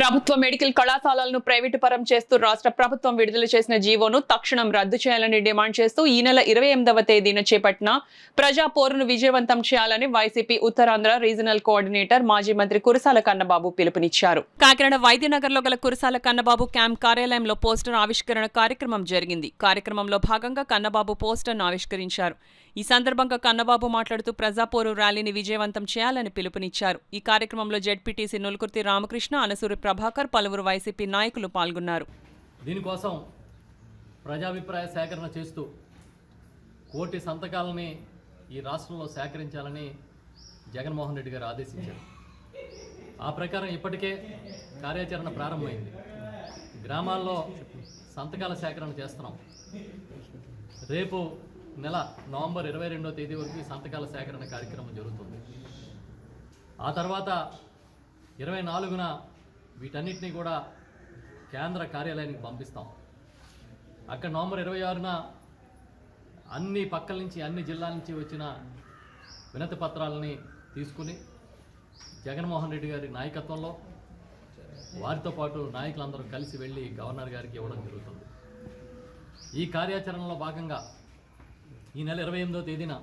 ప్రభుత్వ మెడికల్ కళాశాలలను ప్రైవేటు పరం చేస్తూ రాష్ట్ర ప్రభుత్వం విడుదల చేసిన జీవోను తక్షణం రద్దు చేయాలని డిమాండ్ చేస్తూ ఈ నెల 28వ తేదీన చేపట్టిన ప్రజా పోరును విజయవంతం చేయాలని వైసీపీ ఉత్తరాంధ్ర రీజనల్ కోఆర్డినేటర్ మాజీ మంత్రి కురసాల కన్నబాబు పిలుపునిచ్చారు. కాకినాడ వైద్యనగర్లో గల కురసాల కన్నబాబు క్యాంప్ కార్యాలయంలో పోస్టర్ ఆవిష్కరణ కార్యక్రమం జరిగింది. కార్యక్రమంలో భాగంగా కన్నబాబు పోస్టర్ను ఆవిష్కరించారు. ఈ సందర్భంగా కన్నబాబు మాట్లాడుతూ ప్రజాపోరు ర్యాలీని విజయవంతం చేయాలని పిలుపునిచ్చారు. ఈ కార్యక్రమంలో జెడ్పీటీసీ నులుకుర్తి రామకృష్ణ, అనసూరి ప్రభాకర్, పలువురు వైసీపీ నాయకులు పాల్గొన్నారు. దీనికోసం ప్రజాభిప్రాయ సేకరణ చేస్తూ 1 కోటి సంతకాలని ఈ రాష్ట్రంలో సేకరించాలని జగన్మోహన్ రెడ్డి గారు ఆదేశించారు. ఆ ప్రకారం ఇప్పటికే కార్యాచరణ ప్రారంభమైంది. గ్రామాల్లో సంతకాల సేకరణ చేస్తున్నాం. రేపు నెల నవంబర్ 22వ తేదీ వరకు ఈ సంతకాల సేకరణ కార్యక్రమం జరుగుతుంది. ఆ తర్వాత 24న వీటన్నిటినీ కూడా కేంద్ర కార్యాలయానికి పంపిస్తాం. అక్కడ నవంబర్ 26న అన్ని పక్కల నుంచి అన్ని జిల్లాల నుంచి వచ్చిన వినతి పత్రాలని తీసుకుని జగన్మోహన్ రెడ్డి గారి నాయకత్వంలో వారితో పాటు నాయకులందరూ కలిసి వెళ్ళి గవర్నర్ గారికి ఇవ్వడం జరుగుతుంది. ఈ కార్యాచరణలో భాగంగా ఈ నెల 28వ తేదీన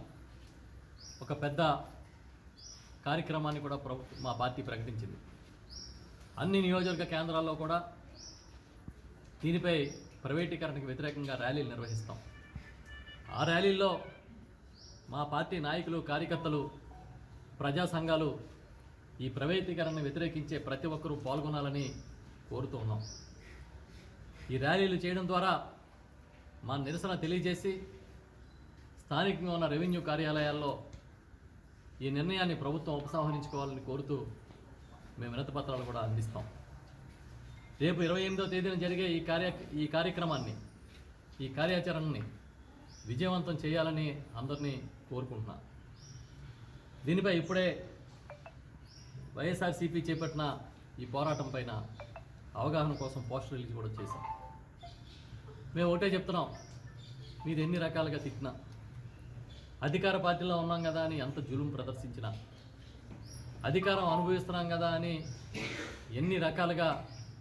ఒక పెద్ద కార్యక్రమాన్ని కూడా మా పార్టీ ప్రకటించింది. అన్ని నియోజకవర్గ కేంద్రాల్లో కూడా దీనిపై ప్రైవేటీకరణకు వ్యతిరేకంగా ర్యాలీలు నిర్వహిస్తాం. ఆ ర్యాలీల్లో మా పార్టీ నాయకులు, కార్యకర్తలు, ప్రజా సంఘాలు ఈ ప్రైవేటీకరణను వ్యతిరేకించే ప్రతి ఒక్కరూ పాల్గొనాలని కోరుతూ ఉన్నాం. ఈ ర్యాలీలు చేయడం ద్వారా మా నిరసన తెలియజేసి స్థానికంగా ఉన్న రెవెన్యూ కార్యాలయాల్లో ఈ నిర్ణయాన్ని ప్రభుత్వం ఉపసంహరించుకోవాలని కోరుతూ మేము వినతి పత్రాలు కూడా అందిస్తాం. రేపు 28వ తేదీన జరిగే ఈ కార్యక్రమాన్ని, ఈ కార్యాచరణని విజయవంతం చేయాలని అందరినీ కోరుకుంటున్నా. దీనిపై ఇప్పుడే వైఎస్ఆర్సీపీ చేపట్టిన ఈ పోరాటం పైన అవగాహన కోసం పోస్టర్ రిలీజ్ కూడా చేశాం. మేము ఒకటే చెప్తున్నాం, మీరు ఎన్ని రకాలుగా తిట్టినా, అధికార పార్టీలో ఉన్నాం కదా అని ఎంత జులుం ప్రదర్శించినా, అధికారం అనుభవిస్తున్నాం కదా అని ఎన్ని రకాలుగా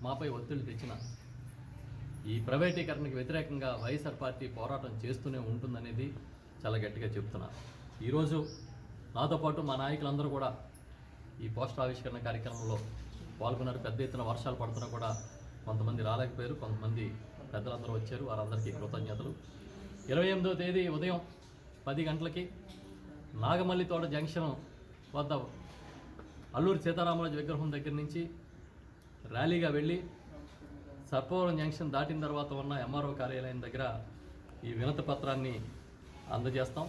మాపై ఒత్తిడి తెచ్చినా, ఈ ప్రైవేటీకరణకు వ్యతిరేకంగా వైఎస్ఆర్ పార్టీ పోరాటం చేస్తూనే ఉంటుందనేది చాలా గట్టిగా చెప్తున్నా. ఈరోజు నాతో పాటు మా నాయకులందరూ కూడా ఈ పోస్టర్ ఆవిష్కరణ కార్యక్రమంలో పాల్గొన్నారు. పెద్ద ఎత్తున వర్షాలు పడుతున్నా కూడా కొంతమంది రాలేకపోయారు, కొంతమంది పెద్దలందరూ వచ్చారు. వారందరికీ కృతజ్ఞతలు. 28వ తేదీ ఉదయం 10 గంటలకి నాగమల్లి తోట జంక్షన్ వద్ద అల్లూరి సీతారామరాజు విగ్రహం దగ్గర నుంచి ర్యాలీగా వెళ్ళి సర్పవరం జంక్షన్ దాటిన తర్వాత ఉన్న ఎంఆర్ఓ కార్యాలయం దగ్గర ఈ వినతి పత్రాన్ని అందజేస్తాం.